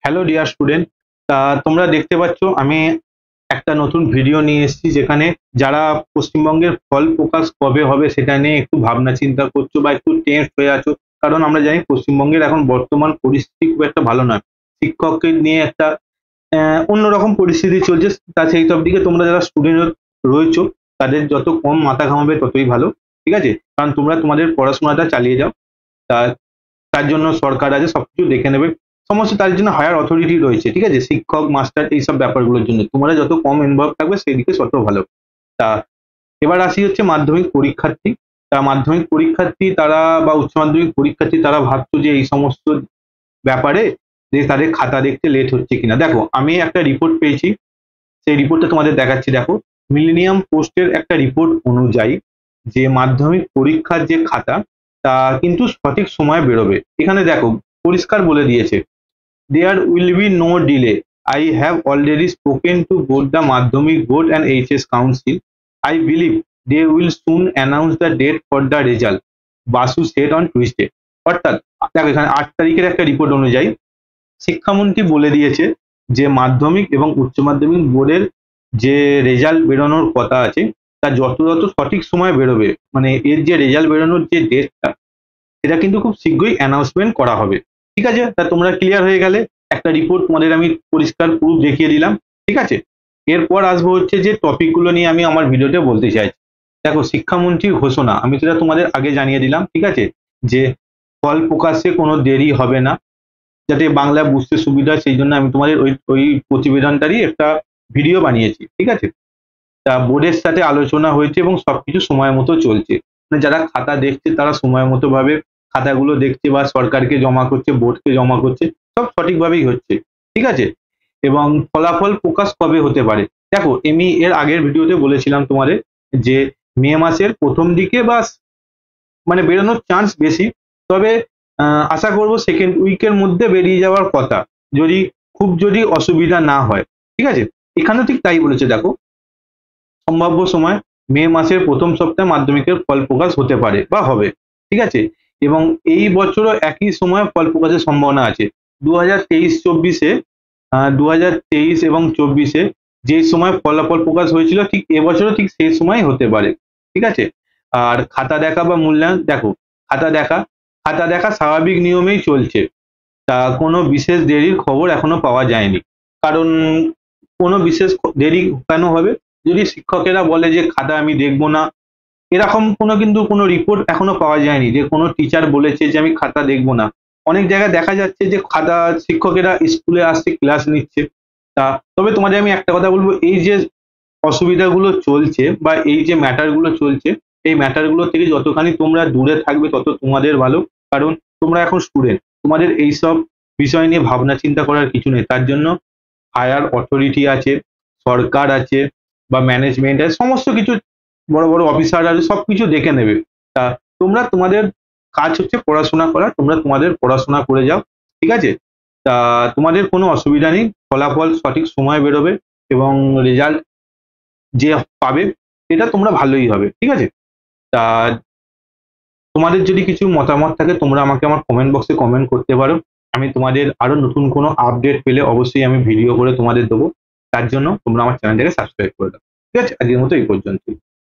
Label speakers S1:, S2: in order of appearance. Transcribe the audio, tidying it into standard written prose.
S1: Hello dear student. তোমরা দেখতে পাচ্ছ আমি একটা নতুন ভিডিও নিয়ে এসেছি, যেখানে যারা পশ্চিমবঙ্গের ফল প্রকাশ কবে হবে সেটা নিয়ে একটু ভাবনা চিন্তা করছো বা একটু টেন্স হয়ে আছো। কারণ আমরা জানি পশ্চিমবঙ্গের এখন বর্তমান পরিস্থিতি খুব একটা ভালো নয়। শিক্ষককে নিয়ে একটা অন্যরকম পরিস্থিতি চলছে। তা সেই সব দিকে তোমরা যারা স্টুডেন্ট রয়েছো তাদের যত কম মাথা ঘামাবে ততই ভালো। ঠিক আছে, কারণ তোমরা তোমাদের পড়াশোনাটা চালিয়ে যাও। তা তার জন্য সরকার আছে, সবকিছু দেখে নেবে। সমস্ত তার জন্য হায়ার অথরিটি রয়েছে, ঠিক আছে, শিক্ষক মাস্টার এইসব ব্যাপারগুলোর জন্য তোমরা যত কম ইনভলভ থাকবে সেই দিকে তত ভালো। তা এবার আসি হচ্ছে মাধ্যমিক পরীক্ষার্থী। তা মাধ্যমিক পরীক্ষার্থী তারা বা উচ্চ মাধ্যমিক পরীক্ষার্থী তারা ভাবছো যে এই সমস্ত ব্যাপারে যে তাদের খাতা দেখতে লেট হচ্ছে কিনা। দেখো, আমি একটা রিপোর্ট পেয়েছি, সেই রিপোর্টটা তোমাদের দেখাচ্ছি। দেখো, মিলেনিয়াম পোস্টের একটা রিপোর্ট অনুযায়ী যে মাধ্যমিক পরীক্ষার যে খাতা তা কিন্তু সঠিক সময়ে বেরোবে। এখানে দেখো পরিষ্কার বলে দিয়েছে, there will be no delay. I have already spoken to both the Madhyamik Board and HS Council. I believe they will soon announce the date for the result. Basu said on Tuesday. অর্থাৎ দেখো এখানে 8 তারিখের একটা report অনুযায়ী শিক্ষামন্ত্রী বলে দিয়েছে যে মাধ্যমিক এবং উচ্চ মাধ্যমিক বোর্ডের যে রেজাল্ট বেরোনোর কথা আছে তা যত সঠিক সময় বেরোবে, মানে এর যে রেজাল্ট বেরোনোর যে ডেটটা এটা কিন্তু খুব শীঘ্রই অ্যানাউন্সমেন্ট করা হবে। ঠিক আছে, তা তোমরা ক্লিয়ার হয়ে গেলে। একটা রিপোর্ট তোমাদের আমি পরিষ্কার প্রুফ দেখিয়ে দিলাম। ঠিক আছে, এরপর আসবো হচ্ছে যে টপিকগুলো নিয়ে আমি আমার ভিডিওতে বলতে চাইছি। দেখো, শিক্ষামন্ত্রীর ঘোষণা আমি সেটা তোমাদের আগে জানিয়ে দিলাম। ঠিক আছে, যে ফল প্রকাশে কোনো দেরি হবে না, যাতে বাংলা বুঝতে সুবিধা হয়, সেই জন্য আমি তোমাদের ওই প্রতিবেদনটারই একটা ভিডিও বানিয়েছি। ঠিক আছে, তা বোর্ডের সাথে আলোচনা হয়েছে এবং সবকিছু সময় মতো চলছে। মানে যারা খাতা দেখছে তারা সময় মতো ভাবে খাতাগুলো দেখছে বা সরকারকে জমা করছে, বোর্ডকে জমা করছে, সব সঠিকভাবেই হচ্ছে। ঠিক আছে, এবং ফলাফল প্রকাশ কবে হতে পারে। দেখো, আমি এর আগের ভিডিওতে বলেছিলাম তোমাদের যে মে মাসের প্রথম দিকে বা মানে বেরোনোর চান্স বেশি। তবে আশা করবো সেকেন্ড উইকের মধ্যে বেরিয়ে যাওয়ার কথা, যদি অসুবিধা না হয়। ঠিক আছে, এখানেও ঠিক তাই বলেছে। দেখো, সম্ভাব্য সময় মে মাসের প্রথম সপ্তাহে মাধ্যমিকের ফল প্রকাশ হতে পারে বা হবে। ঠিক আছে, এবং এই বছরও একই সময় ফল প্রকাশের সম্ভাবনা আছে। 2023-24-এ 2023 এবং 24-এ যে সময় ফলাফল প্রকাশ হয়েছিল ঠিক এবছরও ঠিক সেই সময় হতে পারে। ঠিক আছে, আর খাতা দেখা বা মূল্যায়ন, দেখো খাতা দেখা স্বাভাবিক নিয়মেই চলছে। তা কোনো বিশেষ দেরির খবর এখনো পাওয়া যায়নি। কারণ কোনো বিশেষ দেরি কেন হবে, যদি শিক্ষকেরা বলে যে খাতা আমি দেখবো না, এরকম কিন্তু কোনো রিপোর্ট এখনো পাওয়া যায়নি যে কোনো টিচার বলেছে যে আমি খাতা দেখবো না। অনেক জায়গায় দেখা যাচ্ছে যে খাতা শিক্ষকেরা স্কুলে আসছে, ক্লাস নিচ্ছে। তা তবে তোমাদের আমি একটা কথা বলবো, এই যে অসুবিধাগুলো চলছে বা এই যে ম্যাটারগুলো চলছে, এই ম্যাটারগুলো থেকে যতখানি তোমরা দূরে থাকবে তত তোমাদের ভালো। কারণ তোমরা এখন স্টুডেন্ট, তোমাদের এইসব বিষয় নিয়ে ভাবনা চিন্তা করার কিছু নেই। তার জন্য হায়ার অথরিটি আছে, সরকার আছে বা ম্যানেজমেন্ট আছে, সমস্ত কিছু বড় বড় অফিসার আছে, সবকিছু দেখে নেবে। তা তোমরা তোমাদের কাজ হচ্ছে পড়াশোনা করা, তোমরা তোমাদের পড়াশোনা করে যাও। ঠিক আছে, তা তোমাদের কোনো অসুবিধা নেই, ফলাফল সঠিক সময় বেরোবে এবং রেজাল্ট যে পাবে সেটা তোমরা ভালোই হবে। ঠিক আছে, তা তোমাদের যদি কিছু মতামত থাকে তোমরা আমাকে আমার কমেন্ট বক্সে কমেন্ট করতে পারো। আমি তোমাদের আরো নতুন কোনো আপডেট পেলে অবশ্যই আমি ভিডিও করে তোমাদের দেবো। তার জন্য তোমরা আমার চ্যানেলটাকে সাবস্ক্রাইব করে দাও। ঠিক আছে, আজকের মতো এই পর্যন্তই।